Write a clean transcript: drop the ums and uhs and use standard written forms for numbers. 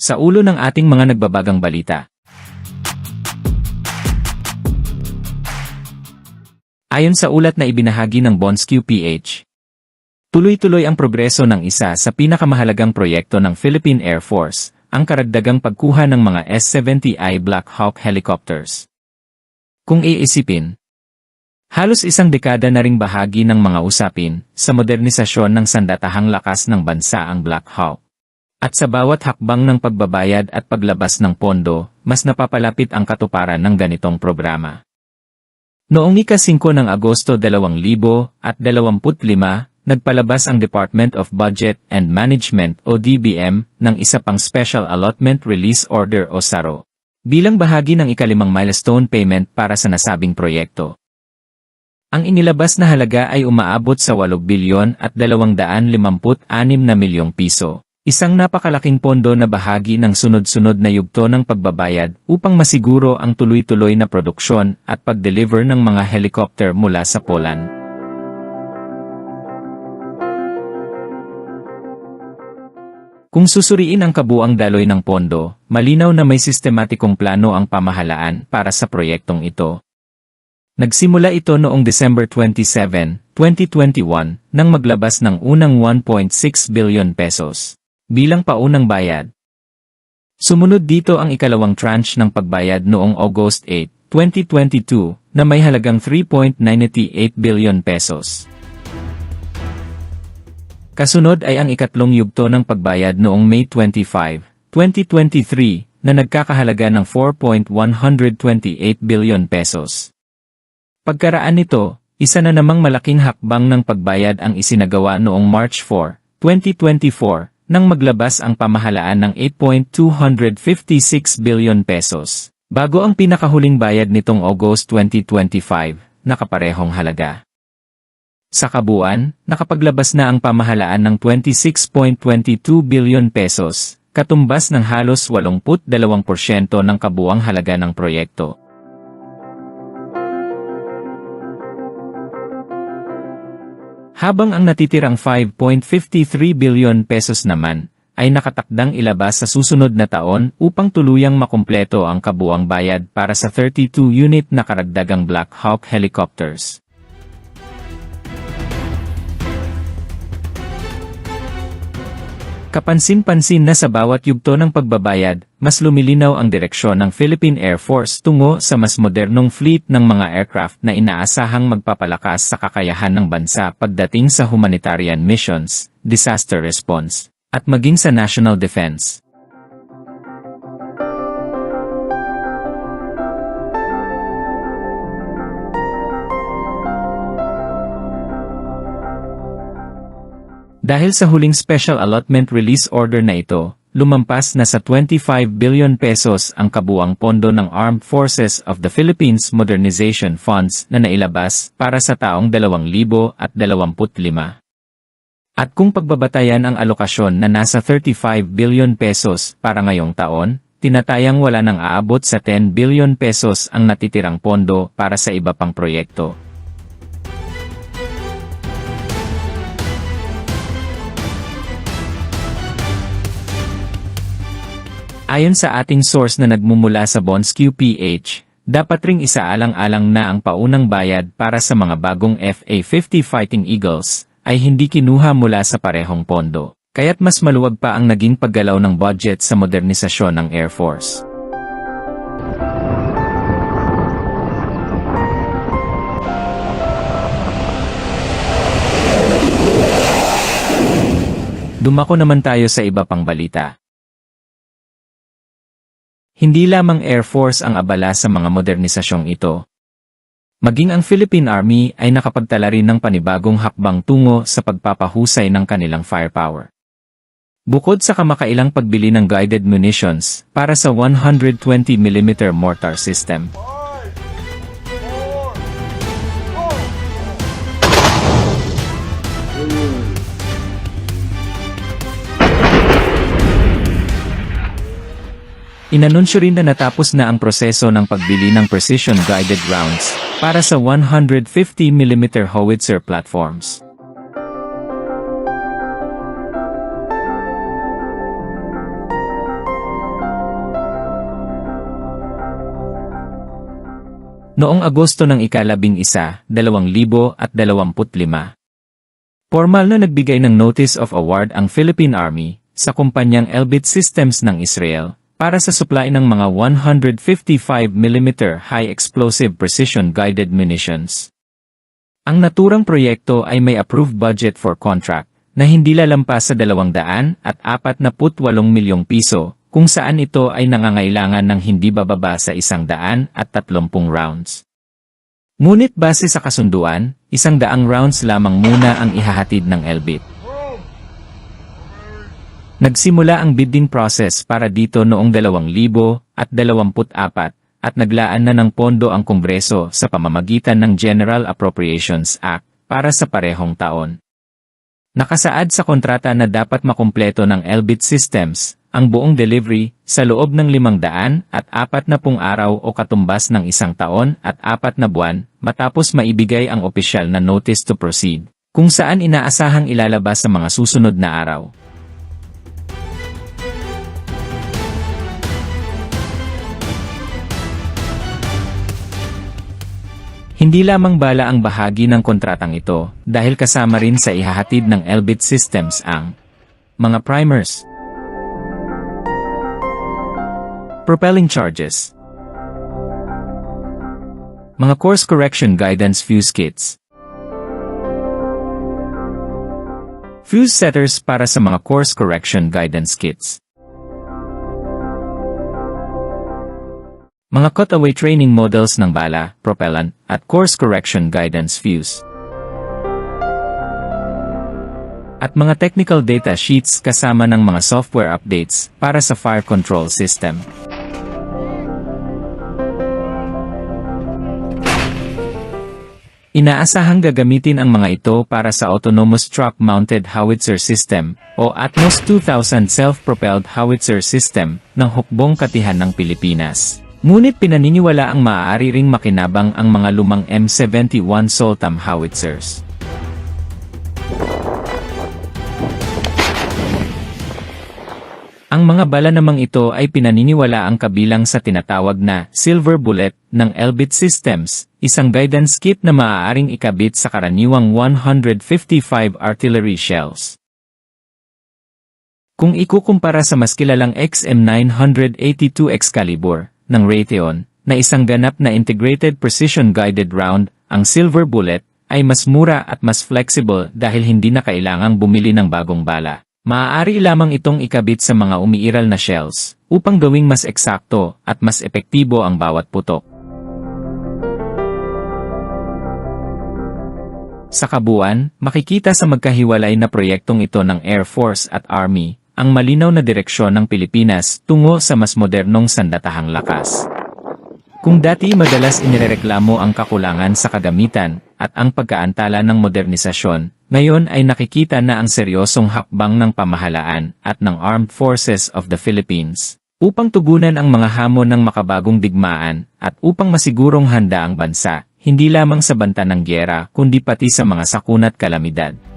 Sa ulo ng ating mga nagbabagang balita. Ayon sa ulat na ibinahagi ng Bonsq PH, tuloy-tuloy ang progreso ng isa sa pinakamahalagang proyekto ng Philippine Air Force, ang karagdagang pagkuha ng mga S-70I Black Hawk helicopters. Kung iisipin, halos isang dekada na ring bahagi ng mga usapin sa modernisasyon ng sandatahang lakas ng bansa ang Black Hawk. At sa bawat hakbang ng pagbabayad at paglabas ng pondo, mas napapalapit ang katuparan ng ganitong programa. Noong ika-5 ng Agosto 2025, nagpalabas ang Department of Budget and Management o DBM ng isa pang Special Allotment Release Order o SARO, bilang bahagi ng ika-5 milestone payment para sa nasabing proyekto. Ang inilabas na halaga ay umaabot sa 8 bilyon at 256 na milyong piso. Isang napakalaking pondo na bahagi ng sunod-sunod na yugto ng pagbabayad upang masiguro ang tuloy-tuloy na produksyon at pag-deliver ng mga helicopter mula sa Poland. Kung susuriin ang kabuang daloy ng pondo, malinaw na may sistematikong plano ang pamahalaan para sa proyektong ito. Nagsimula ito noong December 27, 2021, nang maglabas ng unang 1.6 billion pesos. Bilang paunang bayad. Sumunod dito ang ikalawang tranche ng pagbayad noong August 8, 2022 na may halagang 3.98 billion pesos. Kasunod ay ang ikatlong yugto ng pagbayad noong May 25, 2023 na nagkakahalaga ng 4.128 billion pesos. Pagkaraan nito, isa na namang malaking hakbang ng pagbayad ang isinagawa noong March 4, 2024 nang maglabas ang pamahalaan ng 8.256 billion pesos, bago ang pinakahuling bayad nitong August 2025, na kaparehong halaga. Sa kabuuan, nakapaglabas na ang pamahalaan ng 26.22 billion pesos, katumbas ng halos 82% ng kabuuang halaga ng proyekto. Habang ang natitirang 5.53 billion pesos naman ay nakatakdang ilabas sa susunod na taon upang tuluyang makumpleto ang kabuang bayad para sa 32 unit na karagdagang Black Hawk helicopters. Kapansin-pansin na sa bawat yugto ng pagbabayad, mas lumilinaw ang direksyon ng Philippine Air Force tungo sa mas modernong fleet ng mga aircraft na inaasahang magpapalakas sa kakayahan ng bansa pagdating sa humanitarian missions, disaster response, at maging sa national defense. Dahil sa huling Special Allotment Release Order na ito, lumampas na sa 25 billion pesos ang kabuang pondo ng Armed Forces of the Philippines Modernization Funds na nailabas para sa taong 2025. At kung pagbabatayan ang alokasyon na nasa 35 billion pesos para ngayong taon, tinatayang wala nang aabot sa 10 billion pesos ang natitirang pondo para sa iba pang proyekto. Ayon sa ating source na nagmumula sa Bonsq PH, dapat ring isaalang-alang na ang paunang bayad para sa mga bagong FA-50 Fighting Eagles ay hindi kinuha mula sa parehong pondo, kaya't mas maluwag pa ang naging paggalaw ng budget sa modernisasyon ng Air Force. Dumako naman tayo sa iba pang balita. Hindi lamang Air Force ang abala sa mga modernisasyong ito. Maging ang Philippine Army ay nakapagtala rin ng panibagong hakbang tungo sa pagpapahusay ng kanilang firepower. Bukod sa kamakailang pagbili ng guided munitions para sa 120mm mortar system. Inanunsyo rin na natapos na ang proseso ng pagbili ng precision-guided rounds para sa 150mm howitzer platforms. Noong Agosto ng ika-11, 2025. Formal na nagbigay ng Notice of Award ang Philippine Army sa kumpanyang Elbit Systems ng Israel para sa supply ng mga 155mm high explosive precision guided munitions. Ang naturang proyekto ay may approved budget for contract na hindi lalampas sa 248 milyong piso, kung saan ito ay nangangailangan ng hindi bababa sa 130 rounds. Ngunit base sa kasunduan, 100 rounds lamang muna ang ihahatid ng Elbit. Nagsimula ang bidding process para dito noong 2024 at naglaan na ng pondo ang Kongreso sa pamamagitan ng General Appropriations Act para sa parehong taon. Nakasaad sa kontrata na dapat makumpleto ng Elbit Systems ang buong delivery sa loob ng 540 araw o katumbas ng 1 taon at 4 na buwan matapos maibigay ang opisyal na notice to proceed, kung saan inaasahang ilalabas sa mga susunod na araw. Hindi lamang bala ang bahagi ng kontratang ito dahil kasama rin sa ihahatid ng Elbit Systems ang mga primers, propelling charges, mga course correction guidance fuse kits, fuse setters para sa mga course correction guidance kits, mga cutaway training models ng bala, propellant, at course correction guidance fuse, at mga technical data sheets kasama ng mga software updates para sa fire control system. Inaasahang gagamitin ang mga ito para sa Autonomous Truck-Mounted Howitzer System o ATMOS 2000 Self-Propelled Howitzer System ng hukbong katihan ng Pilipinas. Ngunit pinaniniwala ang maaari ring makinabang ang mga lumang M71 Soltam howitzers. Ang mga bala namang ito ay pinaniniwala ang kabilang sa tinatawag na Silver Bullet ng Elbit Systems, isang guidance kit na maaaring ikabit sa karaniwang 155 artillery shells. Kung ikukumpara sa mas kilalang XM982 Excalibur ng Raytheon, na isang ganap na integrated precision guided round, ang Silver Bullet ay mas mura at mas flexible dahil hindi na kailangang bumili ng bagong bala. Maaari lamang itong ikabit sa mga umiiral na shells upang gawing mas eksakto at mas epektibo ang bawat putok. Sa kabuuan, makikita sa magkahiwalay na proyektong ito ng Air Force at Army ang malinaw na direksyon ng Pilipinas tungo sa mas modernong sandatahang lakas. Kung dati madalas inirereklamo ang kakulangan sa kagamitan at ang pagkaantala ng modernisasyon, ngayon ay nakikita na ang seryosong hakbang ng pamahalaan at ng Armed Forces of the Philippines upang tugunan ang mga hamon ng makabagong digmaan at upang masigurong handa ang bansa, hindi lamang sa banta ng gyera kundi pati sa mga sakunat kalamidad.